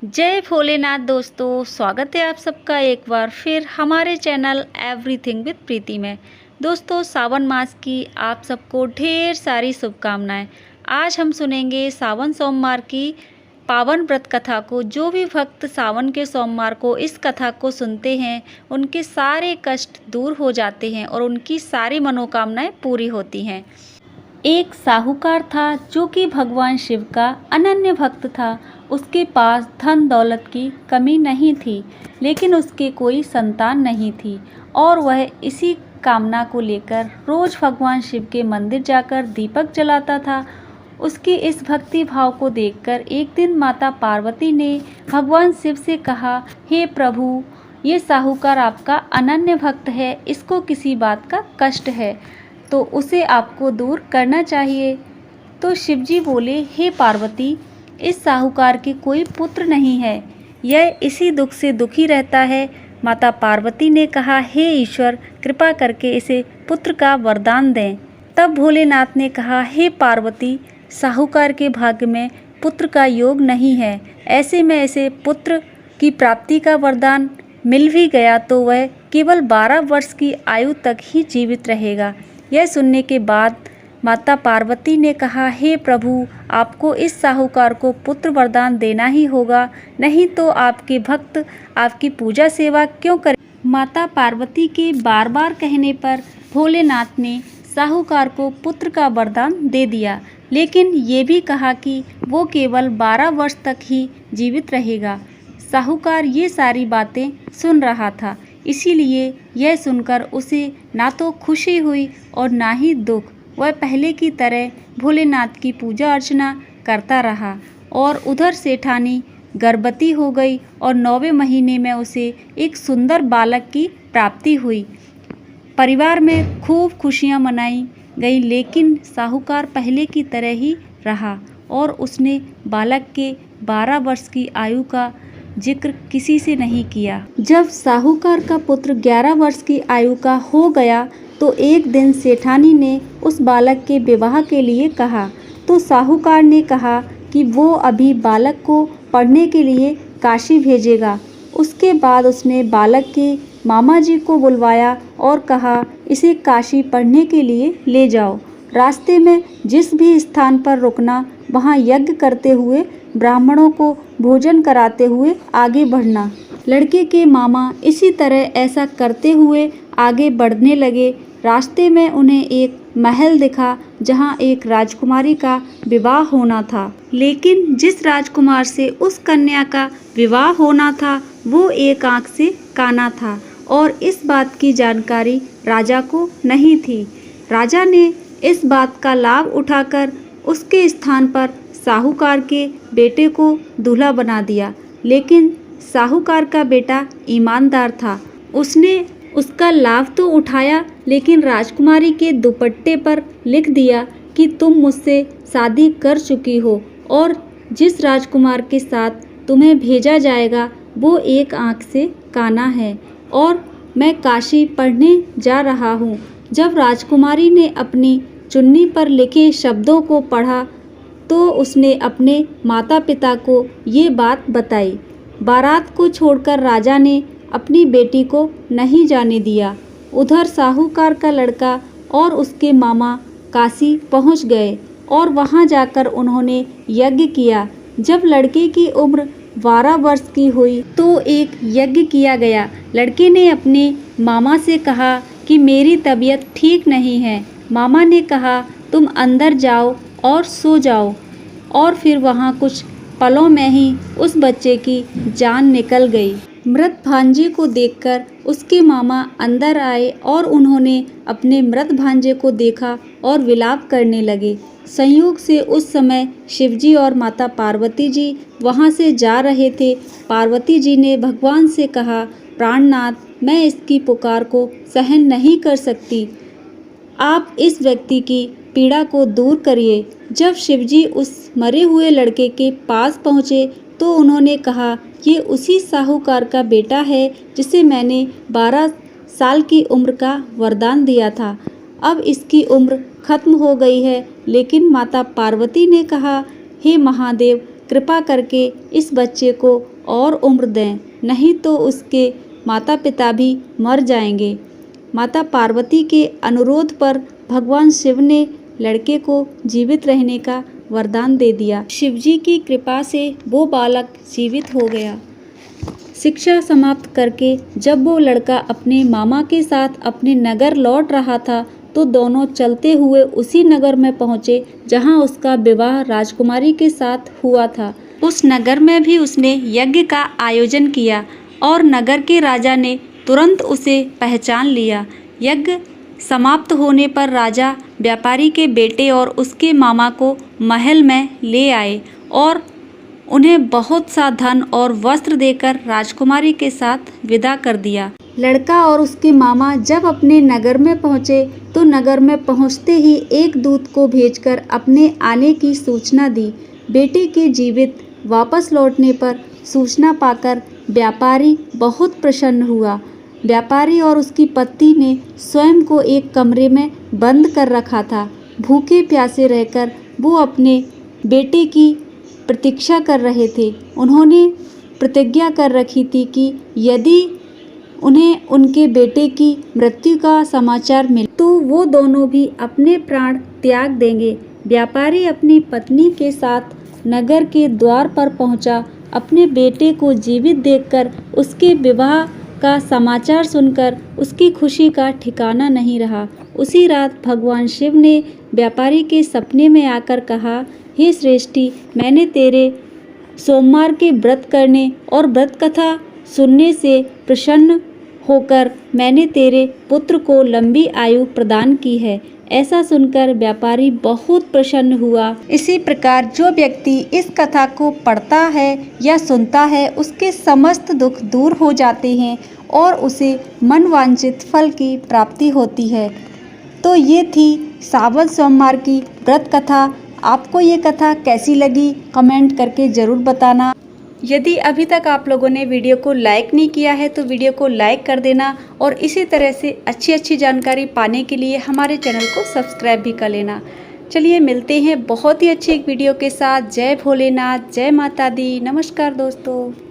जय भोलेनाथ दोस्तों, स्वागत है आप सबका एक बार फिर हमारे चैनल एवरीथिंग विद प्रीति में। दोस्तों, सावन मास की आप सबको ढेर सारी शुभकामनाएं। आज हम सुनेंगे सावन सोमवार की पावन व्रत कथा को। जो भी भक्त सावन के सोमवार को इस कथा को सुनते हैं उनके सारे कष्ट दूर हो जाते हैं और उनकी सारी मनोकामनाएं पूरी होती हैं। एक साहूकार था जो कि भगवान शिव का अनन्य भक्त था। उसके पास धन दौलत की कमी नहीं थी, लेकिन उसके कोई संतान नहीं थी और वह इसी कामना को लेकर रोज भगवान शिव के मंदिर जाकर दीपक जलाता था। उसके इस भक्ति भाव को देखकर एक दिन माता पार्वती ने भगवान शिव से कहा, हे प्रभु, ये साहूकार आपका अनन्य भक्त है, इसको किसी बात का कष्ट है तो उसे आपको दूर करना चाहिए। तो शिवजी बोले, हे पार्वती, इस साहूकार के कोई पुत्र नहीं है, यह इसी दुख से दुखी रहता है। माता पार्वती ने कहा, हे ईश्वर, कृपा करके इसे पुत्र का वरदान दें। तब भोलेनाथ ने कहा, हे पार्वती, साहूकार के भाग्य में पुत्र का योग नहीं है। ऐसे में इसे पुत्र की प्राप्ति का वरदान मिल भी गया तो वह केवल 12 वर्ष की आयु तक ही जीवित रहेगा। यह सुनने के बाद माता पार्वती ने कहा, हे प्रभु, आपको इस साहूकार को पुत्र वरदान देना ही होगा, नहीं तो आपके भक्त आपकी पूजा सेवा क्यों करें। माता पार्वती के बार बार कहने पर भोलेनाथ ने साहूकार को पुत्र का वरदान दे दिया, लेकिन ये भी कहा कि वो केवल 12 वर्ष तक ही जीवित रहेगा। साहूकार ये सारी बातें सुन रहा था, इसीलिए यह सुनकर उसे ना तो खुशी हुई और ना ही दुख। वह पहले की तरह भोलेनाथ की पूजा अर्चना करता रहा और उधर सेठानी गर्भवती हो गई और 9वें महीने में उसे एक सुंदर बालक की प्राप्ति हुई। परिवार में खूब खुशियां मनाई गई, लेकिन साहूकार पहले की तरह ही रहा और उसने बालक के 12 वर्ष की आयु का जिक्र किसी से नहीं किया। जब साहूकार का पुत्र 11 वर्ष की आयु का हो गया तो एक दिन सेठानी ने उस बालक के विवाह के लिए कहा, तो साहूकार ने कहा कि वो अभी बालक को पढ़ने के लिए काशी भेजेगा। उसके बाद उसने बालक के मामा जी को बुलवाया और कहा, इसे काशी पढ़ने के लिए ले जाओ। रास्ते में जिस भी स्थान पर रुकना, वहाँ यज्ञ करते हुए ब्राह्मणों को भोजन कराते हुए आगे बढ़ना। लड़के के मामा इसी तरह ऐसा करते हुए आगे बढ़ने लगे। रास्ते में उन्हें एक महल दिखा जहाँ एक राजकुमारी का विवाह होना था, लेकिन जिस राजकुमार से उस कन्या का विवाह होना था वो एक आंख से काना था और इस बात की जानकारी राजा को नहीं थी। राजा ने इस बात का लाभ उठाकर उसके स्थान पर साहूकार के बेटे को दूल्हा बना दिया, लेकिन साहूकार का बेटा ईमानदार था। उसने उसका लाभ तो उठाया, लेकिन राजकुमारी के दुपट्टे पर लिख दिया कि तुम मुझसे शादी कर चुकी हो और जिस राजकुमार के साथ तुम्हें भेजा जाएगा वो एक आंख से काना है और मैं काशी पढ़ने जा रहा हूँ। जब राजकुमारी ने अपनी चुन्नी पर लिखे शब्दों को पढ़ा तो उसने अपने माता पिता को ये बात बताई। बारात को छोड़कर राजा ने अपनी बेटी को नहीं जाने दिया। उधर साहूकार का लड़का और उसके मामा काशी पहुंच गए और वहां जाकर उन्होंने यज्ञ किया। जब लड़के की उम्र 12 वर्ष की हुई तो एक यज्ञ किया गया। लड़के ने अपने मामा से कहा कि मेरी तबीयत ठीक नहीं है। मामा ने कहा, तुम अंदर जाओ और सो जाओ, और फिर वहाँ कुछ पलों में ही उस बच्चे की जान निकल गई। मृत भांजे को देखकर उसके मामा अंदर आए और उन्होंने अपने मृत भांजे को देखा और विलाप करने लगे। संयोग से उस समय शिवजी और माता पार्वती जी वहाँ से जा रहे थे। पार्वती जी ने भगवान से कहा, प्राणनाथ, मैं इसकी पुकार को सहन नहीं कर सकती, आप इस व्यक्ति की पीड़ा को दूर करिए। जब शिवजी उस मरे हुए लड़के के पास पहुँचे तो उन्होंने कहा, ये उसी साहूकार का बेटा है जिसे मैंने 12 साल की उम्र का वरदान दिया था। अब इसकी उम्र खत्म हो गई है। लेकिन माता पार्वती ने कहा, हे महादेव, कृपा करके इस बच्चे को और उम्र दें, नहीं तो उसके माता पिता भी मर जाएंगे। माता पार्वती के अनुरोध पर भगवान शिव ने लड़के को जीवित रहने का वरदान दे दिया। शिवजी की कृपा से वो बालक जीवित हो गया। शिक्षा समाप्त करके जब वो लड़का अपने मामा के साथ अपने नगर लौट रहा था तो दोनों चलते हुए उसी नगर में पहुँचे जहाँ उसका विवाह राजकुमारी के साथ हुआ था। उस नगर में भी उसने यज्ञ का आयोजन किया और नगर के राजा ने तुरंत उसे पहचान लिया। यज्ञ समाप्त होने पर राजा व्यापारी के बेटे और उसके मामा को महल में ले आए और उन्हें बहुत सा धन और वस्त्र देकर राजकुमारी के साथ विदा कर दिया। लड़का और उसके मामा जब अपने नगर में पहुँचे तो नगर में पहुँचते ही एक दूत को भेजकर अपने आने की सूचना दी। बेटे के जीवित वापस लौटने पर सूचना पाकर व्यापारी बहुत प्रसन्न हुआ। व्यापारी और उसकी पत्नी ने स्वयं को एक कमरे में बंद कर रखा था। भूखे प्यासे रहकर वो अपने बेटे की प्रतीक्षा कर रहे थे। उन्होंने प्रतिज्ञा कर रखी थी कि यदि उन्हें उनके बेटे की मृत्यु का समाचार मिले तो वो दोनों भी अपने प्राण त्याग देंगे। व्यापारी अपनी पत्नी के साथ नगर के द्वार पर पहुंचा। अपने बेटे को जीवित देखकर उसके विवाह का समाचार सुनकर उसकी खुशी का ठिकाना नहीं रहा। उसी रात भगवान शिव ने व्यापारी के सपने में आकर कहा, हे श्रेष्ठी, मैंने तेरे सोमवार के व्रत करने और व्रत कथा सुनने से प्रसन्न होकर मैंने तेरे पुत्र को लंबी आयु प्रदान की है। ऐसा सुनकर व्यापारी बहुत प्रसन्न हुआ। इसी प्रकार जो व्यक्ति इस कथा को पढ़ता है या सुनता है उसके समस्त दुख दूर हो जाते हैं और उसे मनवांछित फल की प्राप्ति होती है। तो ये थी सावन सोमवार की व्रत कथा। आपको ये कथा कैसी लगी कमेंट करके ज़रूर बताना। यदि अभी तक आप लोगों ने वीडियो को लाइक नहीं किया है तो वीडियो को लाइक कर देना और इसी तरह से अच्छी जानकारी पाने के लिए हमारे चैनल को सब्सक्राइब भी कर लेना। चलिए मिलते हैं बहुत ही अच्छी एक वीडियो के साथ। जय भोलेनाथ, जय माता दी, नमस्कार दोस्तों।